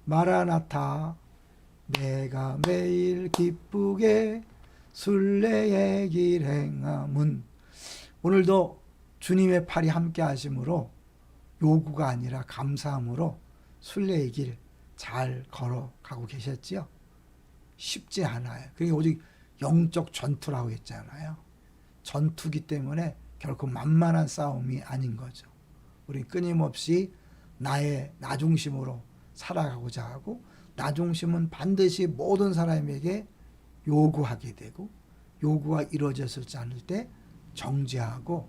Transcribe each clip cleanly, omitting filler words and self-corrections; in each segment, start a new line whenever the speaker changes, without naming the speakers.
마라나타 내가 매일 기쁘게 순례의 길 행함은. 오늘도 주님의 팔이 함께 하심으로 요구가 아니라 감사함으로 순례의 길 잘 걸어가고 계셨지요? 쉽지 않아요. 그게 오직 영적 전투라고 했잖아요. 전투기 때문에 결코 만만한 싸움이 아닌 거죠. 우리 끊임없이 나 중심으로 살아가고자 하고, 나 중심은 반드시 모든 사람에게 요구하게 되고, 요구가 이루어졌지 않을 때 정죄하고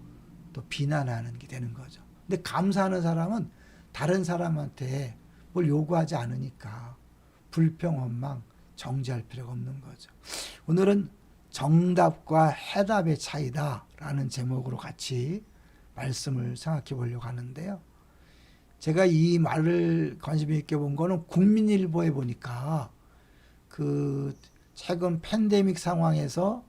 또 비난하는 게 되는 거죠. 근데 감사하는 사람은 다른 사람한테 뭘 요구하지 않으니까 불평, 원망, 정죄할 필요가 없는 거죠. 오늘은 정답과 해답의 차이다라는 제목으로 같이 말씀을 생각해 보려고 하는데요. 제가 이 말을 관심 있게 본 거는 국민일보에 보니까 그 최근 팬데믹 상황에서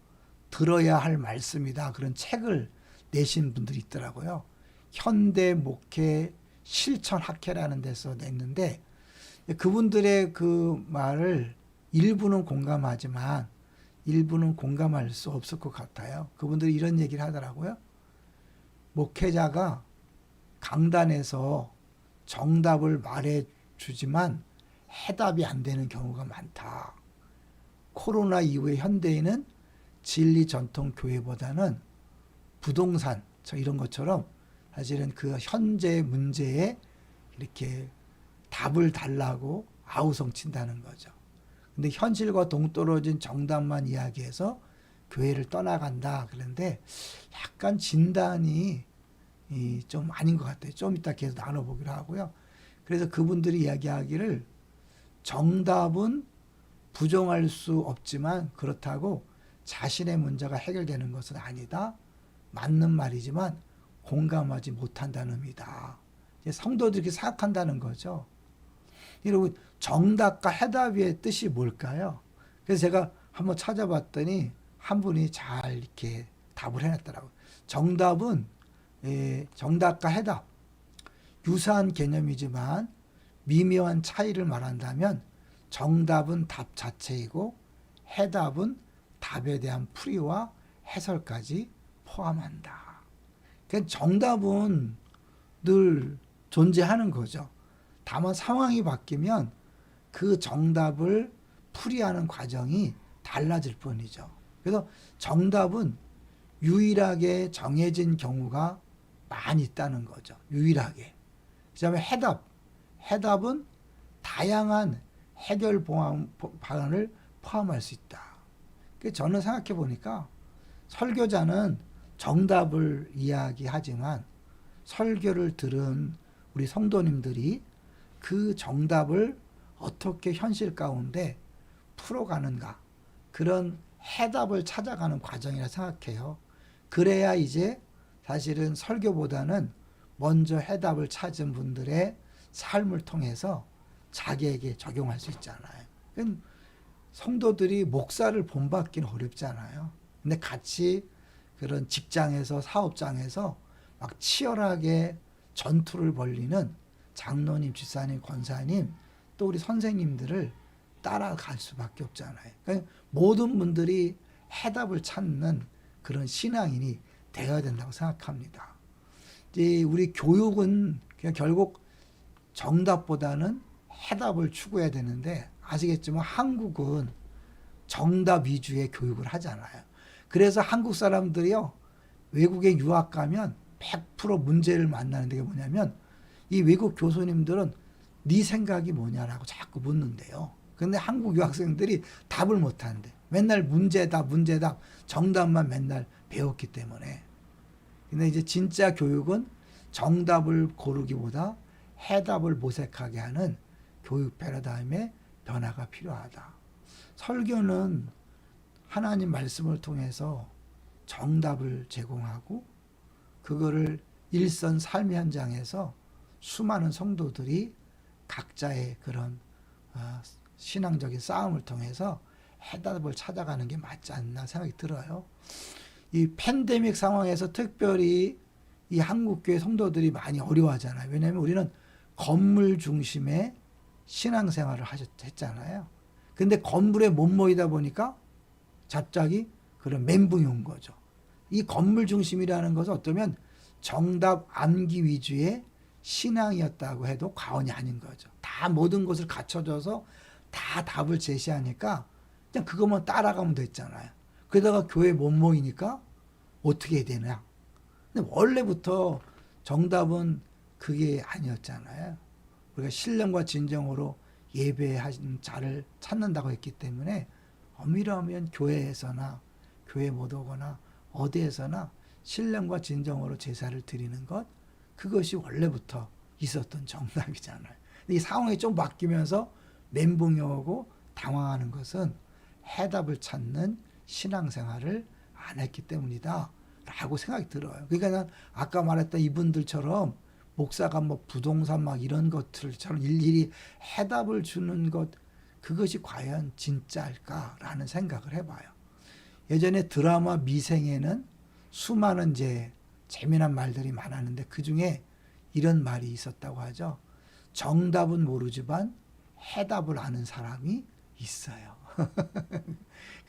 들어야 할 말씀이다, 그런 책을 내신 분들이 있더라고요. 현대 목회 실천 학회라는 데서 냈는데, 그분들의 그 말을 일부는 공감하지만 일부는 공감할 수 없을 것 같아요. 그분들이 이런 얘기를 하더라고요. 목회자가 강단에서 정답을 말해주지만 해답이 안 되는 경우가 많다. 코로나 이후에 현대인은 진리 전통 교회보다는 부동산 이런 것처럼 사실은 그 현재 문제에 이렇게 답을 달라고 아우성 친다는 거죠. 근데 현실과 동떨어진 정답만 이야기해서 교회를 떠나간다 그런데, 약간 진단이 좀 아닌 것 같아요. 좀 이따 계속 나눠보기로 하고요. 그래서 그분들이 이야기하기를, 정답은 부정할 수 없지만 그렇다고 자신의 문제가 해결되는 것은 아니다. 맞는 말이지만 공감하지 못한다는 의미다. 성도들이 이렇게 생각한다는 거죠. 여러분, 정답과 해답의 뜻이 뭘까요? 그래서 제가 한번 찾아봤더니 한 분이 잘 이렇게 답을 해놨더라고요. 정답과 해답, 유사한 개념이지만 미묘한 차이를 말한다면 정답은 답 자체이고 해답은 답에 대한 풀이와 해설까지 포함한다. 그러니까 정답은 늘 존재하는 거죠. 다만 상황이 바뀌면 그 정답을 풀이하는 과정이 달라질 뿐이죠. 그래서 정답은 유일하게 정해진 경우가 많이 있다는 거죠. 유일하게. 그다음에 해답은 다양한 해결 방안을 포함할 수 있다. 저는 생각해 보니까 설교자는 정답을 이야기하지만 설교를 들은 우리 성도님들이 그 정답을 어떻게 현실 가운데 풀어가는가, 그런 해답을 찾아가는 과정이라 생각해요. 그래야 이제 사실은 설교보다는 먼저 해답을 찾은 분들의 삶을 통해서 자기에게 적용할 수 있잖아요. 성도들이 목사를 본받기는 어렵잖아요. 근데 같이 그런 직장에서, 사업장에서 막 치열하게 전투를 벌리는 장로님, 집사님, 권사님, 또 우리 선생님들을 따라갈 수밖에 없잖아요. 그러니까 모든 분들이 해답을 찾는 그런 신앙인이 되어야 된다고 생각합니다. 이제 우리 교육은 결국 정답보다는 해답을 추구해야 되는데, 아시겠지만 한국은 정답 위주의 교육을 하잖아요. 그래서 한국 사람들이요, 외국에 유학 가면 100% 문제를 만나는 게 뭐냐면, 이 외국 교수님들은 네 생각이 뭐냐라고 자꾸 묻는데요. 근데 한국 유학생들이 답을 못하는데, 맨날 문제답, 정답만 맨날 배웠기 때문에. 근데 이제 진짜 교육은 정답을 고르기보다 해답을 모색하게 하는 교육 패러다임의 변화가 필요하다. 설교는 하나님 말씀을 통해서 정답을 제공하고, 그거를 일선 삶의 현장에서 수많은 성도들이 각자의 그런 신앙적인 싸움을 통해서 해답을 찾아가는 게 맞지 않나 생각이 들어요. 이 팬데믹 상황에서 특별히 이 한국교회 성도들이 많이 어려워하잖아요. 왜냐하면 우리는 건물 중심의 신앙생활을 했잖아요. 근데 건물에 못 모이다 보니까 갑자기 그런 멘붕이 온 거죠. 이 건물 중심이라는 것은 어쩌면 정답 암기 위주의 신앙이었다고 해도 과언이 아닌 거죠. 다 모든 것을 갖춰줘서 다 답을 제시하니까 그냥 그것만 따라가면 됐잖아요. 그러다가 교회 못 모이니까 어떻게 해야 되냐. 근데 원래부터 정답은 그게 아니었잖아요. 우리가 신령과 진정으로 예배하는 자를 찾는다고 했기 때문에 엄밀하면 교회에서나 교회 못 오거나 어디에서나 신령과 진정으로 제사를 드리는 것, 그것이 원래부터 있었던 정답이잖아요. 근데 이 상황이 좀 바뀌면서 멘붕이 오고 당황하는 것은 해답을 찾는 신앙생활을 안 했기 때문이다 라고 생각이 들어요. 그러니까 난 아까 말했던 이분들처럼 목사가 뭐 부동산 막 이런 것들처럼 일일이 해답을 주는 것, 그것이 과연 진짜일까라는 생각을 해봐요. 예전에 드라마 미생에는 수많은 이제 재미난 말들이 많았는데 그 중에 이런 말이 있었다고 하죠. 정답은 모르지만 해답을 아는 사람이 있어요.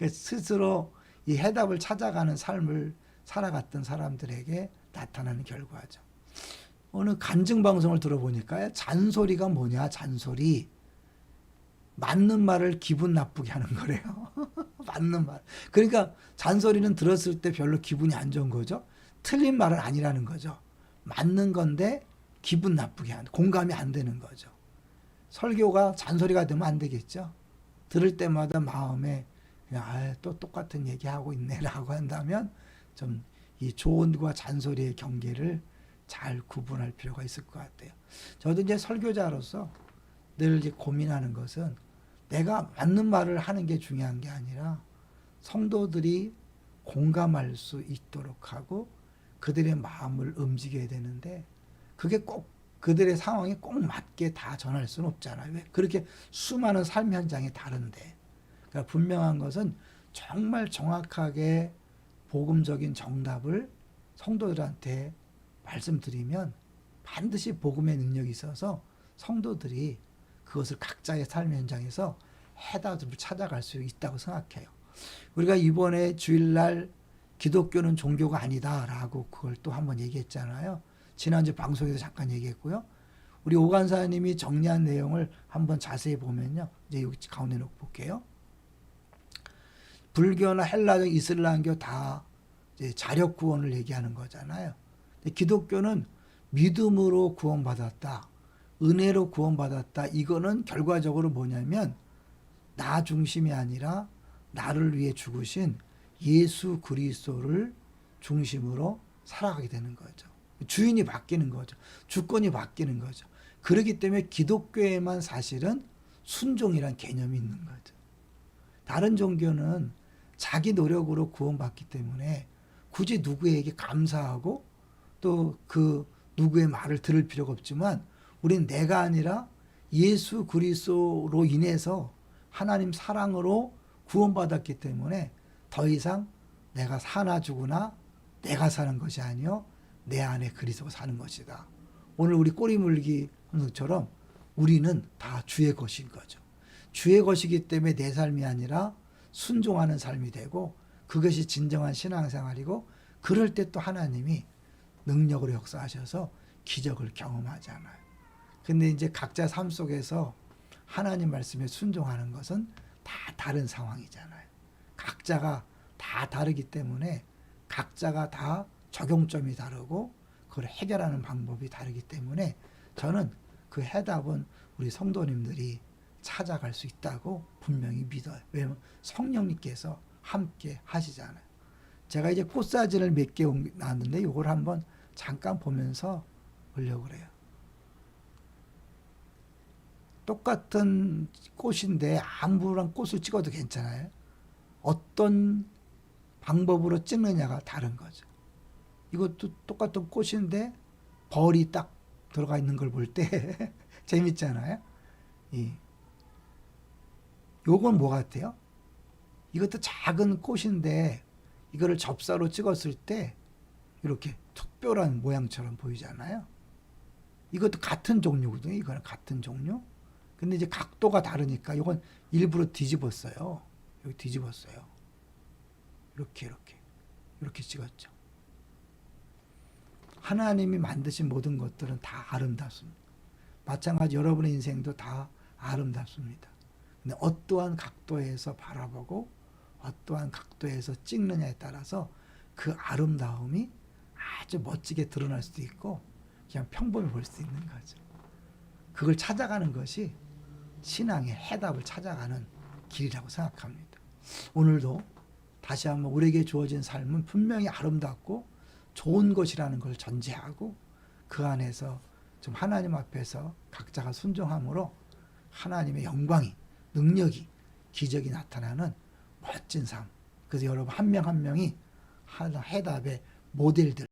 스스로 이 해답을 찾아가는 삶을 살아갔던 사람들에게 나타나는 결과죠. 어느 간증 방송을 들어보니까 잔소리가 뭐냐, 잔소리. 맞는 말을 기분 나쁘게 하는 거래요. 맞는 말. 그러니까 잔소리는 들었을 때 별로 기분이 안 좋은 거죠. 틀린 말은 아니라는 거죠. 맞는 건데 기분 나쁘게 하는, 공감이 안 되는 거죠. 설교가 잔소리가 되면 안 되겠죠. 들을 때마다 마음에 그냥 또 똑같은 얘기하고 있네라고 한다면 좀 이 조언과 잔소리의 경계를 잘 구분할 필요가 있을 것 같아요. 저도 이제 설교자로서 늘 이제 고민하는 것은 내가 맞는 말을 하는 게 중요한 게 아니라 성도들이 공감할 수 있도록 하고 그들의 마음을 움직여야 되는데 그게 꼭 그들의 상황에 꼭 맞게 다 전할 수는 없잖아요. 왜? 그렇게 수많은 삶 현장이 다른데. 그러니까 분명한 것은 정말 정확하게 복음적인 정답을 성도들한테 말씀드리면 반드시 복음의 능력이 있어서 성도들이 그것을 각자의 삶 현장에서 해답을 찾아갈 수 있다고 생각해요. 우리가 이번에 주일날 기독교는 종교가 아니다라고 그걸 또 한번 얘기했잖아요. 지난주 방송에서 잠깐 얘기했고요. 우리 오간사님이 정리한 내용을 한번 자세히 보면요. 이제 여기 가운데 놓고 볼게요. 불교나 헬라적 이슬람교 다 이제 자력 구원을 얘기하는 거잖아요. 기독교는 믿음으로 구원받았다. 은혜로 구원받았다. 이거는 결과적으로 뭐냐면 나 중심이 아니라 나를 위해 죽으신 예수 그리스도를 중심으로 살아가게 되는 거죠. 주인이 바뀌는 거죠. 주권이 바뀌는 거죠. 그렇기 때문에 기독교에만 사실은 순종이란 개념이 있는 거죠. 다른 종교는 자기 노력으로 구원받기 때문에 굳이 누구에게 감사하고 또 그 누구의 말을 들을 필요가 없지만 우린 내가 아니라 예수 그리스도로 인해서 하나님 사랑으로 구원받았기 때문에 더 이상 내가 사나 죽으나 내가 사는 것이 아니요 내 안에 그리스도가 사는 것이다. 오늘 우리 꼬리 물기 헌성처럼 우리는 다 주의 것인 거죠. 주의 것이기 때문에 내 삶이 아니라 순종하는 삶이 되고 그것이 진정한 신앙생활이고 그럴 때 또 하나님이 능력으로 역사하셔서 기적을 경험하잖아요. 근데 이제 각자 삶 속에서 하나님 말씀에 순종하는 것은 다 다른 상황이잖아요. 각자가 다 다르기 때문에 각자가 다 적용점이 다르고 그걸 해결하는 방법이 다르기 때문에 저는 그 해답은 우리 성도님들이 찾아갈 수 있다고 분명히 믿어요. 왜냐하면 성령님께서 함께 하시잖아요. 제가 이제 꽃사진을 몇 개 나왔는데 이걸 한번 잠깐 보면서 보려고 그래요. 똑같은 꽃인데 아무런 꽃을 찍어도 괜찮아요. 어떤 방법으로 찍느냐가 다른 거죠. 이것도 똑같은 꽃인데 벌이 딱 들어가 있는 걸 볼 때 재밌잖아요. 요건 뭐 같아요? 이것도 작은 꽃인데 이거를 접사로 찍었을 때 이렇게 특별한 모양처럼 보이잖아요. 이것도 같은 종류거든요. 이거는 같은 종류. 근데 이제 각도가 다르니까 이건 일부러 뒤집었어요. 여기 뒤집었어요. 이렇게 찍었죠. 하나님이 만드신 모든 것들은 다 아름답습니다. 마찬가지 여러분의 인생도 다 아름답습니다. 근데 어떠한 각도에서 바라보고 어떠한 각도에서 찍느냐에 따라서 그 아름다움이 아주 멋지게 드러날 수도 있고 그냥 평범히 볼 수 있는 거죠. 그걸 찾아가는 것이 신앙의 해답을 찾아가는 길이라고 생각합니다. 오늘도 다시 한번 우리에게 주어진 삶은 분명히 아름답고 좋은 것이라는 걸 전제하고 그 안에서 좀 하나님 앞에서 각자가 순종함으로 하나님의 영광이, 능력이, 기적이 나타나는 멋진 삶. 그래서 여러분 한 명 한 명이 해답의 모델들